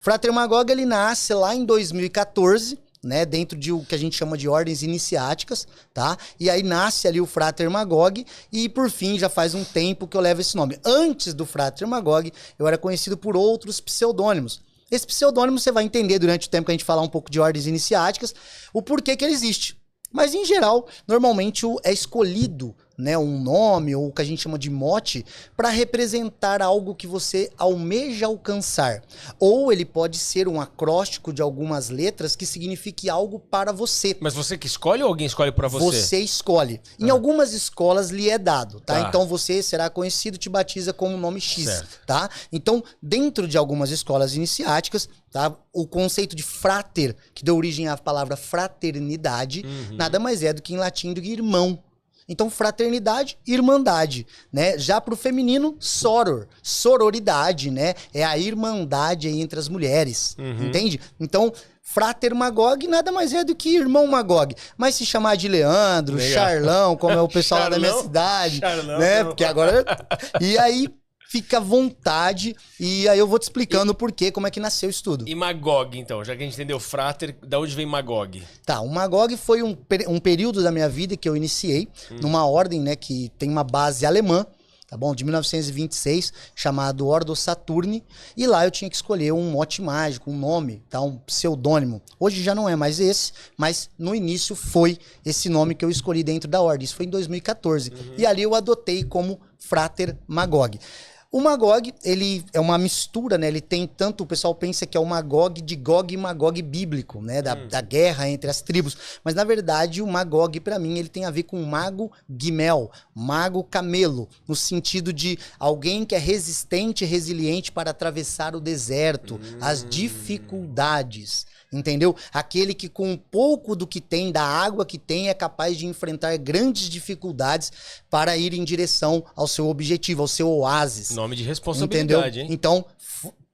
Frater Magog, ele nasce lá em 2014, né, dentro de o que a gente chama de ordens iniciáticas, tá? E aí nasce ali o Frater Magog e, por fim, já faz um tempo que eu levo esse nome. Antes do Frater Magog, eu era conhecido por outros pseudônimos. Esse pseudônimo você vai entender durante o tempo que a gente falar um pouco de ordens iniciáticas, o porquê que ele existe. Mas, em geral, normalmente é escolhido, né, um nome ou o que a gente chama de mote para representar algo que você almeja alcançar. Ou ele pode ser um acróstico de algumas letras que signifique algo para você. Mas você que escolhe ou alguém escolhe para você? Você escolhe. Em algumas escolas lhe é dado, tá? Tá. Então você será conhecido, te batiza como nome X, Certo. tá? Então, dentro de algumas escolas iniciáticas, tá? O conceito de frater, que deu origem à palavra fraternidade, nada mais é do que em latim do que irmão. Então, fraternidade, irmandade, né? Já pro feminino, soror, sororidade, né? É a irmandade aí entre as mulheres, entende? Então, Frater Magog nada mais é do que irmão Magog. Mas se chamar de Leandro, Legal. Charlão, como é o pessoal lá da minha Charlão? cidade, Charlão, né? não. Porque agora... E aí... Fica à vontade e aí eu vou te explicando o porquê, como é que nasceu isso tudo. E Magog, então, já que a gente entendeu Frater, da onde vem Magog? Tá, o Magog foi um período da minha vida que eu iniciei numa ordem, né, que tem uma base alemã, tá bom? De 1926, chamado Ordo Saturni, e lá eu tinha que escolher um mote mágico, um nome, tá? Um pseudônimo. Hoje já não é mais esse, mas no início foi esse nome que eu escolhi dentro da ordem. Isso foi em 2014. E ali eu adotei como Frater Magog. O Magog, ele é uma mistura, né? Ele tem tanto, o pessoal pensa que é o Magog de Gog e Magog bíblico, né? Da guerra entre as tribos. Mas, na verdade, o Magog, pra mim, ele tem a ver com mago Gimel, mago camelo, no sentido de alguém que é resistente e resiliente para atravessar o deserto, as dificuldades. Entendeu? Aquele que com um pouco do que tem, da água que tem, é capaz de enfrentar grandes dificuldades para ir em direção ao seu objetivo, ao seu oásis. Nome de responsabilidade, Entendeu? hein? Então,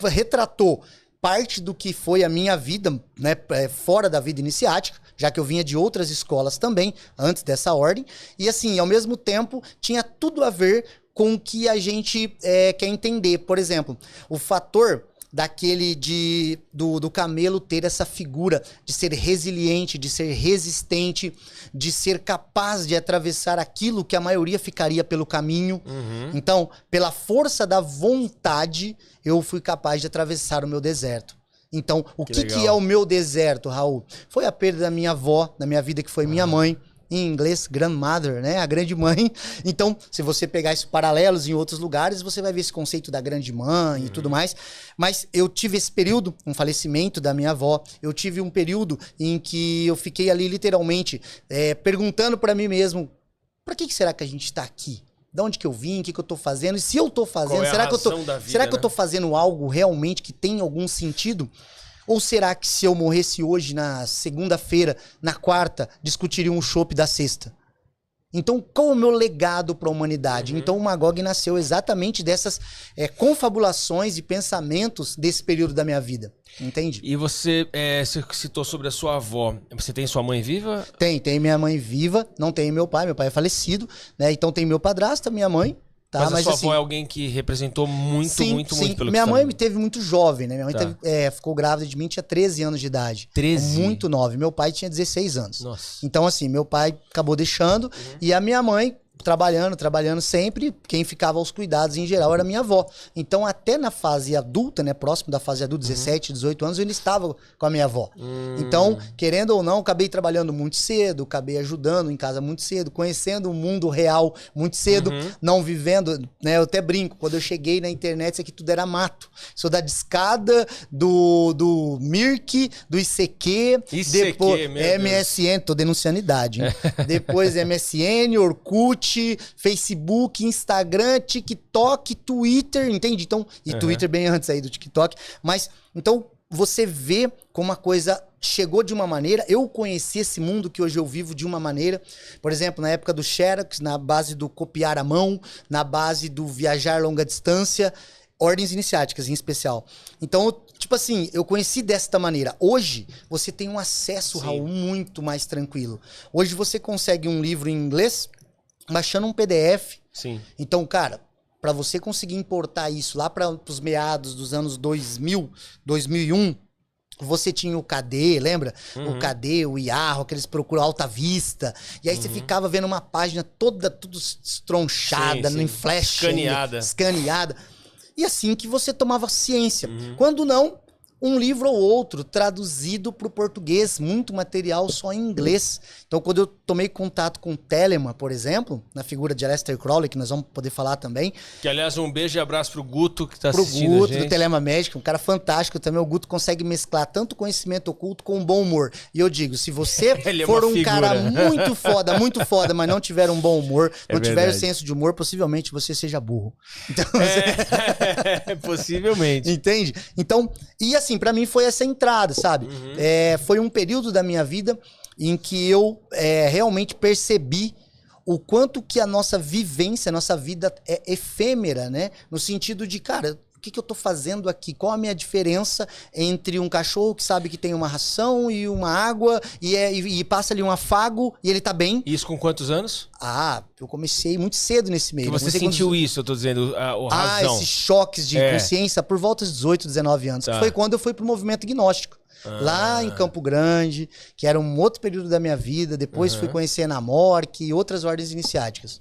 retratou parte do que foi a minha vida, né, fora da vida iniciática, já que eu vinha de outras escolas também, antes dessa ordem, e assim, ao mesmo tempo, tinha tudo a ver com o que a gente quer entender. Por exemplo, o fator daquele do camelo ter essa figura de ser resiliente, de ser resistente, de ser capaz de atravessar aquilo que a maioria ficaria pelo caminho. Então, pela força da vontade, eu fui capaz de atravessar o meu deserto. Então, o que é o meu deserto, Raul? Foi a perda da minha avó, na minha vida, que foi minha mãe. Em inglês, grandmother, né? A grande mãe. Então, se você pegar esses paralelos em outros lugares, você vai ver esse conceito da grande mãe e tudo mais. Mas eu tive esse período, um falecimento da minha avó. Eu tive um período em que eu fiquei ali literalmente perguntando pra mim mesmo, pra que será que a gente tá aqui? De onde que eu vim? O que eu tô fazendo? E se eu tô fazendo, será que eu tô fazendo algo realmente que tem algum sentido? Ou será que se eu morresse hoje, na segunda-feira, na quarta, discutiria um chopp da sexta? Então, qual é o meu legado para a humanidade? Então, o Magog nasceu exatamente dessas confabulações e pensamentos desse período da minha vida. Entende? E você citou sobre a sua avó. Você tem sua mãe viva? Tem minha mãe viva, não tem meu pai é falecido, né? Então tem meu padrasto, minha mãe. Tá, mas a sua assim, avó é alguém que representou muito pelo minha que mãe você me teve muito jovem, né? Minha mãe ficou grávida de mim, tinha 13 anos de idade. 13? Muito nova. Meu pai tinha 16 anos. Nossa. Então, assim, meu pai acabou deixando e a minha mãe, trabalhando sempre, quem ficava aos cuidados em geral era minha avó. Então, até na fase adulta, né? Próximo da fase adulta, 17, 18 anos, eu ainda estava com a minha avó. Então, querendo ou não, acabei trabalhando muito cedo, acabei ajudando em casa muito cedo, conhecendo o mundo real muito cedo, não vivendo, né? Eu até brinco, quando eu cheguei na internet, isso aqui tudo era mato. Sou da discada, do Mirk, do ICQ, depois MSN, tô denunciando idade, hein? Depois MSN, Orkut, Facebook, Instagram, TikTok, Twitter, entende? Então, e Twitter bem antes aí do TikTok. Mas, então, você vê como a coisa chegou de uma maneira. Eu conheci esse mundo que hoje eu vivo de uma maneira. Por exemplo, na época do Xerox, na base do copiar à mão, na base do viajar longa distância, ordens iniciáticas em especial. Então, tipo assim, eu conheci desta maneira. Hoje, você tem um acesso, Raul, muito mais tranquilo. Hoje você consegue um livro em inglês baixando um PDF. Sim. Então, cara, para você conseguir importar isso lá para os meados dos anos 2000, 2001, você tinha o KD, lembra? O KD, o Yahoo, aqueles procuram Alta Vista. E aí você ficava vendo uma página toda tudo estronchada, em flash. Escaneada. E assim que você tomava ciência. Quando não, um livro ou outro traduzido para o português, muito material só em inglês. Então, quando eu tomei contato com o Telemann, por exemplo, na figura de Aleister Crowley, que nós vamos poder falar também. Que, aliás, um beijo e abraço pro Guto, que tá assistindo Pro Guto, a gente. do Telemann Magic, um cara fantástico também. O Guto consegue mesclar tanto conhecimento oculto com bom humor. E eu digo, se você for um cara muito foda, mas não tiver um bom humor, não tiver o senso de humor, possivelmente você seja burro. Então, possivelmente. Entende? Então, e assim, pra mim foi essa entrada, sabe? Foi um período da minha vida em que eu realmente percebi o quanto que a nossa vivência, a nossa vida é efêmera, né? No sentido de, cara, o que eu tô fazendo aqui? Qual a minha diferença entre um cachorro que sabe que tem uma ração e uma água e passa ali um afago e ele tá bem? Isso com quantos anos? Eu comecei muito cedo nesse meio. Que você sentiu isso, eu tô dizendo, o razão. Esses choques de consciência por volta de 18, 19 anos. Que foi quando eu fui pro movimento gnóstico. Lá em Campo Grande, que era um outro período da minha vida. Depois fui conhecer Namork e outras ordens iniciáticas.